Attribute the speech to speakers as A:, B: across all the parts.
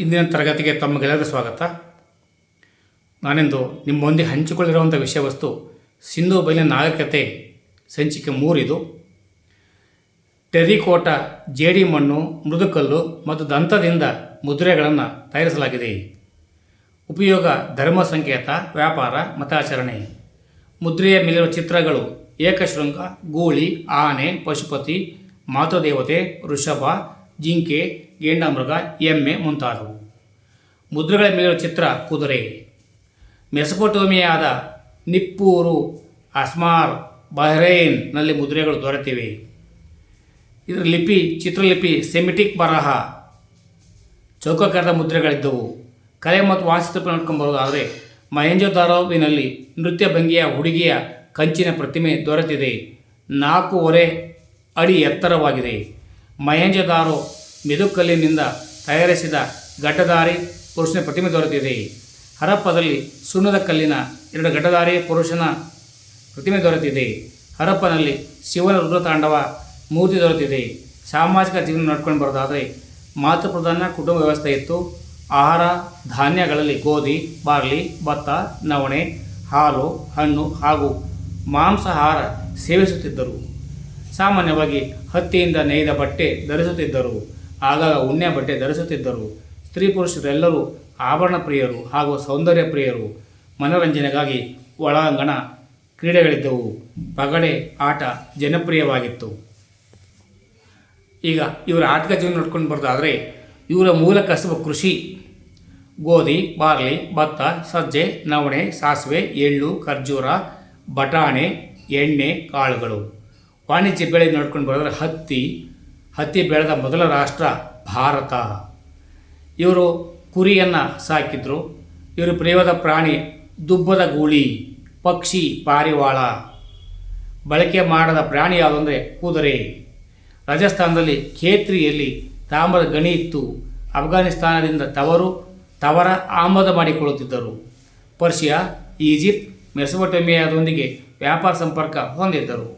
A: ಇಂದಿನ ತರಗತಿಗೆ ತಮಗೆಲ್ಲರಿಗೂ ಸ್ವಾಗತ. ನಾನೆಂದು ನಿಮ್ಮೊಂದಿಗೆ ಹಂಚಿಕೊಳ್ಳಿರುವಂಥ ವಿಷಯ ವಸ್ತು ಸಿಂಧೂ ಬಯಲಿನ ನಾಗರಿಕತೆ ಸಂಚಿಕೆ 3. ಇದು ಟೆರಿಕೋಟ, ಜೇಡಿ ಮಣ್ಣು, ಮೃದುಕಲ್ಲು ಮತ್ತು ದಂತದಿಂದ ಮುದ್ರೆಗಳನ್ನು ತಯಾರಿಸಲಾಗಿದೆ. ಉಪಯೋಗ: ಧರ್ಮ ಸಂಕೇತ, ವ್ಯಾಪಾರ, ಮತಾಚರಣೆ. ಮುದ್ರೆಯ ಮೇಲಿರುವ ಚಿತ್ರಗಳು ಏಕಶೃಂಗ, ಗೂಳಿ, ಆನೆ, ಪಶುಪತಿ, ಮಾತೃದೇವತೆ, ವೃಷಭ, ಜಿಂಕೆ, ಗೇಂಡಾಮೃಗ, ಎಮ್ಮೆ ಮುಂತಾದವು. ಮುದ್ರೆಗಳ ಮೇಲಿರುವ ಚಿತ್ರ ಕುದುರೆ. ಮೆಸೊಪೊಟೇಮಿಯಾದ ನಿಪ್ಪೂರು, ಅಸ್ಮಾರ್, ಬಹ್ರೈನ್ನಲ್ಲಿ ಮುದ್ರೆಗಳು ದೊರೆತಿವೆ. ಇದರ ಚಿತ್ರಲಿಪಿ ಸೆಮಿಟಿಕ್ ಬರಹ, ಚೌಕಾಕಾರದ ಮುದ್ರೆಗಳಿದ್ದವು. ಕಲೆ ಮತ್ತು ವಾಸ್ತುಶಿಲ್ಪ ನೋಡ್ಕೊಂಬರೋದಾದರೆ ಮೊಹೆಂಜೊದಾರೋವಿನಲ್ಲಿ ನೃತ್ಯ ಭಂಗಿಯ ಹುಡುಗಿಯ ಕಂಚಿನ ಪ್ರತಿಮೆ ದೊರೆತಿದೆ. 4.5 ಅಡಿ ಎತ್ತರವಾಗಿದೆ. ಮೊಹೆಂಜೊದಾರೋ ಮೆದುಕಲ್ಲಿನಿಂದ ತಯಾರಿಸಿದ ಗಡ್ಡಧಾರಿ ಪುರುಷನ ಪ್ರತಿಮೆ ದೊರೆತಿದೆ. ಹರಪ್ಪದಲ್ಲಿ ಸುಣ್ಣದ ಕಲ್ಲಿನ 2 ಗಡ್ಡಧಾರಿ ಪುರುಷನ ಪ್ರತಿಮೆ ದೊರೆತಿದೆ. ಹರಪ್ಪನಲ್ಲಿ ಶಿವನ ರುದ್ರತಾಂಡವ ಮೂರ್ತಿ ದೊರೆತಿದೆ. ಸಾಮಾಜಿಕ ಜೀವನ ನಡ್ಕೊಂಡು ಬರೋದಾದರೆ ಮಾತೃಪ್ರಧಾನ ಕುಟುಂಬ ವ್ಯವಸ್ಥೆ ಇತ್ತು. ಆಹಾರ ಧಾನ್ಯಗಳಲ್ಲಿ ಗೋಧಿ, ಬಾರ್ಲಿ, ಭತ್ತ, ನವಣೆ, ಹಾಲು, ಹಣ್ಣು ಹಾಗೂ ಮಾಂಸಾಹಾರ ಸೇವಿಸುತ್ತಿದ್ದರು. ಸಾಮಾನ್ಯವಾಗಿ ಹತ್ತಿಯಿಂದ ನೇಯ್ದ ಬಟ್ಟೆ ಧರಿಸುತ್ತಿದ್ದರು. ಆಗಾಗ ಉಣ್ಣೆ ಬಟ್ಟೆ ಧರಿಸುತ್ತಿದ್ದರು. ಸ್ತ್ರೀ ಪುರುಷರೆಲ್ಲರೂ ಆಭರಣ ಪ್ರಿಯರು ಹಾಗೂ ಸೌಂದರ್ಯ ಪ್ರಿಯರು. ಮನೋರಂಜನೆಗಾಗಿ ಒಳಾಂಗಣ ಕ್ರೀಡೆಗಳಿದ್ದವು. ಪಗಡೆ ಆಟ ಜನಪ್ರಿಯವಾಗಿತ್ತು. ಈಗ ಇವರ ಆರ್ಥಿಕ ಜೀವನ ನೋಡ್ಕೊಂಡು ಬರೋದಾದರೆ ಇವರ ಮೂಲ ಕಸುಬು ಕೃಷಿ. ಗೋಧಿ, ಬಾರ್ಲಿ, ಭತ್ತ, ಸಜ್ಜೆ, ನವಣೆ, ಸಾಸಿವೆ, ಎಳ್ಳು, ಖರ್ಜೂರ, ಬಟಾಣೆ, ಎಣ್ಣೆ ಕಾಳುಗಳು. ವಾಣಿಜ್ಯ ಬೆಳೆ ನೋಡ್ಕೊಂಡು ಬರೋದ್ರೆ ಹತ್ತಿ ಬೆಳೆದ ಮೊದಲ ರಾಷ್ಟ್ರ ಭಾರತ. ಇವರು ಕುರಿಯನ್ನು ಸಾಕಿದ್ರು. ಇವರು ಪ್ರಿಯವಾದ ಪ್ರಾಣಿ ದುಬ್ಬದ ಗೂಳಿ, ಪಕ್ಷಿ ಪಾರಿವಾಳ. ಬಳಕೆ ಮಾಡದ ಪ್ರಾಣಿ ಯಾವುದಂದರೆ ಕುದುರೆ. ರಾಜಸ್ಥಾನದಲ್ಲಿ ಖೇತ್ರಿಯಲ್ಲಿ ತಾಮ್ರದ ಗಣಿ ಇತ್ತು. ಅಫ್ಘಾನಿಸ್ತಾನದಿಂದ ತವರ ಆಮದು ಮಾಡಿಕೊಳ್ಳುತ್ತಿದ್ದರು. ಪರ್ಷಿಯಾ, ಈಜಿಪ್ಟ್, ಮೆಸೊಪೊಟೇಮಿಯಾದೊಂದಿಗೆ ವ್ಯಾಪಾರ ಸಂಪರ್ಕ ಹೊಂದಿದ್ದರು.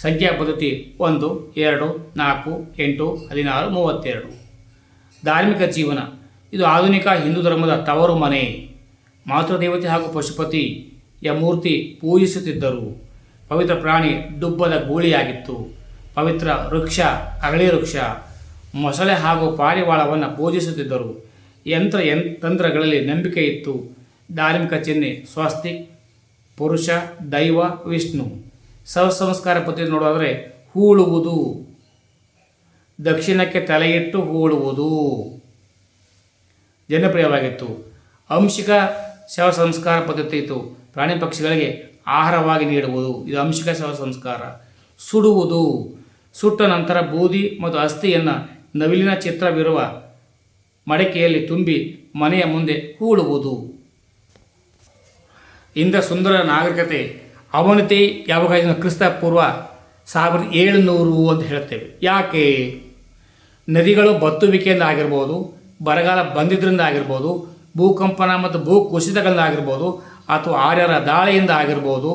A: ಸಂಖ್ಯಾ ಪದ್ಧತಿ 1, 2, 4, 8, 16, 32. ಧಾರ್ಮಿಕ ಜೀವನ. ಇದು ಆಧುನಿಕ ಹಿಂದೂ ಧರ್ಮದ ತವರು ಮನೆ. ಮಾತೃದೇವತೆ ಹಾಗೂ ಪಶುಪತಿಯ ಮೂರ್ತಿ ಪೂಜಿಸುತ್ತಿದ್ದರು. ಪವಿತ್ರ ಪ್ರಾಣಿ ದುಬ್ಬದ ಗೂಳಿಯಾಗಿತ್ತು. ಪವಿತ್ರ ವೃಕ್ಷ ಅರಳಿ ವೃಕ್ಷ. ಮೊಸಳೆ ಹಾಗೂ ಪಾರಿವಾಳವನ್ನು ಪೂಜಿಸುತ್ತಿದ್ದರು. ತಂತ್ರಗಳಲ್ಲಿ ನಂಬಿಕೆ ಇತ್ತು. ಧಾರ್ಮಿಕ ಚಿಹ್ನೆ ಸ್ವಸ್ತಿಕ್. ಪುರುಷ, ದೈವ, ವಿಷ್ಣು. ಸಂಸ್ಕಾರ ಪದ್ಧತಿ ನೋಡೋದಾದರೆ ಹೂಳುವುದು, ದಕ್ಷಿಣಕ್ಕೆ ತಲೆಯಿಟ್ಟು ಹೂಳುವುದು ಜನಪ್ರಿಯವಾಗಿತ್ತು. ಅಂಶಿಕ ಶವ ಸಂಸ್ಕಾರ ಪದ್ಧತಿ ಇತ್ತು. ಪ್ರಾಣಿ ಪಕ್ಷಿಗಳಿಗೆ ಆಹಾರವಾಗಿ ನೀಡುವುದು, ಇದು ಅಂಶಿಕ ಶವ ಸಂಸ್ಕಾರ. ಸುಡುವುದು, ಸುಟ್ಟ ನಂತರ ಬೂದಿ ಮತ್ತು ಅಸ್ಥಿಯನ್ನು ನವಿಲಿನ ಚಿತ್ರವಿರುವ ಮಡಕೆಯಲ್ಲಿ ತುಂಬಿ ಮನೆಯ ಮುಂದೆ ಹೂಳುವುದು. ಇಂಥ ಸುಂದರ ನಾಗರಿಕತೆ ಅವನತಿ ಯಾವಾಗ ಕ್ರಿಸ್ತ ಪೂರ್ವ 1700 ಅಂತ ಹೇಳ್ತೇವೆ. ಯಾಕೆ? ನದಿಗಳು ಬತ್ತುವಿಕೆಯಿಂದ ಆಗಿರ್ಬೋದು, ಬರಗಾಲ ಬಂದಿದ್ದರಿಂದ ಆಗಿರ್ಬೋದು, ಭೂಕಂಪನ ಮತ್ತು ಭೂ ಕುಸಿತಗಳಿಂದ ಆಗಿರ್ಬೋದು, ಅಥವಾ ಆರ್ಯರ ದಾಳಿಯಿಂದ ಆಗಿರ್ಬೋದು,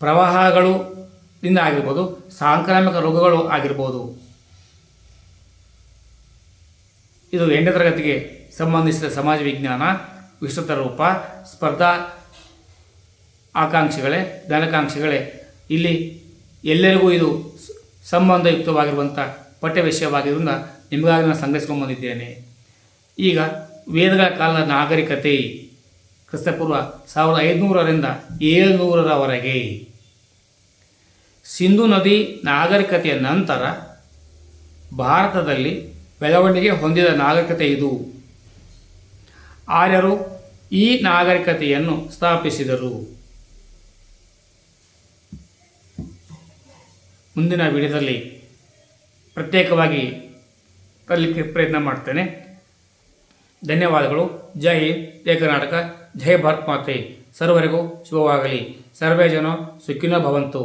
A: ಪ್ರವಾಹಗಳಿಂದ ಆಗಿರ್ಬೋದು, ಸಾಂಕ್ರಾಮಿಕ ರೋಗಗಳು ಆಗಿರ್ಬೋದು. ಇದು 8ನೇ ತರಗತಿಗೆ ಸಂಬಂಧಿಸಿದ ಸಮಾಜ ವಿಜ್ಞಾನ ವಿಸ್ತೃತ ರೂಪ. ಸ್ಪರ್ಧಾ ಧನಾಕಾಂಕ್ಷಿಗಳೇ ಇಲ್ಲಿ ಎಲ್ಲರಿಗೂ ಇದು ಸಂಬಂಧಯುಕ್ತವಾಗಿರುವಂಥ ಪಠ್ಯ ವಿಷಯವಾಗಿರೋದ್ರಿಂದ ನಿಮಗಾಗಿ ನಾನು ಸಂಗ್ರಹಿಸ್ಕೊಂಡು ಬಂದಿದ್ದೇನೆ. ಈಗ ವೇದಗಳ ಕಾಲದ ನಾಗರಿಕತೆ ಕ್ರಿಸ್ತಪೂರ್ವ 1500ರಿಂದ 700ರವರೆಗೆ. ಸಿಂಧೂ ನದಿ ನಾಗರಿಕತೆಯ ನಂತರ ಭಾರತದಲ್ಲಿ ಬೆಳವಣಿಗೆ ಹೊಂದಿದ ನಾಗರಿಕತೆ ಇದು. ಆರ್ಯರು ಈ ನಾಗರಿಕತೆಯನ್ನು ಸ್ಥಾಪಿಸಿದರು. ಮುಂದಿನ ವಿಡಿಯೋದಲ್ಲಿ ಪ್ರತ್ಯೇಕವಾಗಿ ತರಲಿಕ್ಕೆ ಪ್ರಯತ್ನ ಮಾಡ್ತೇನೆ. ಧನ್ಯವಾದಗಳು. ಜೈ ಹಿಂದ್, ಜೈ ಕರ್ನಾಟಕ, ಜೈ ಭಾರತ್ ಮಾತೆ. ಸರ್ವರಿಗೂ ಶುಭವಾಗಲಿ. ಸರ್ವೇ ಜನ ಸುಖಿನೋ ಭವಂತು.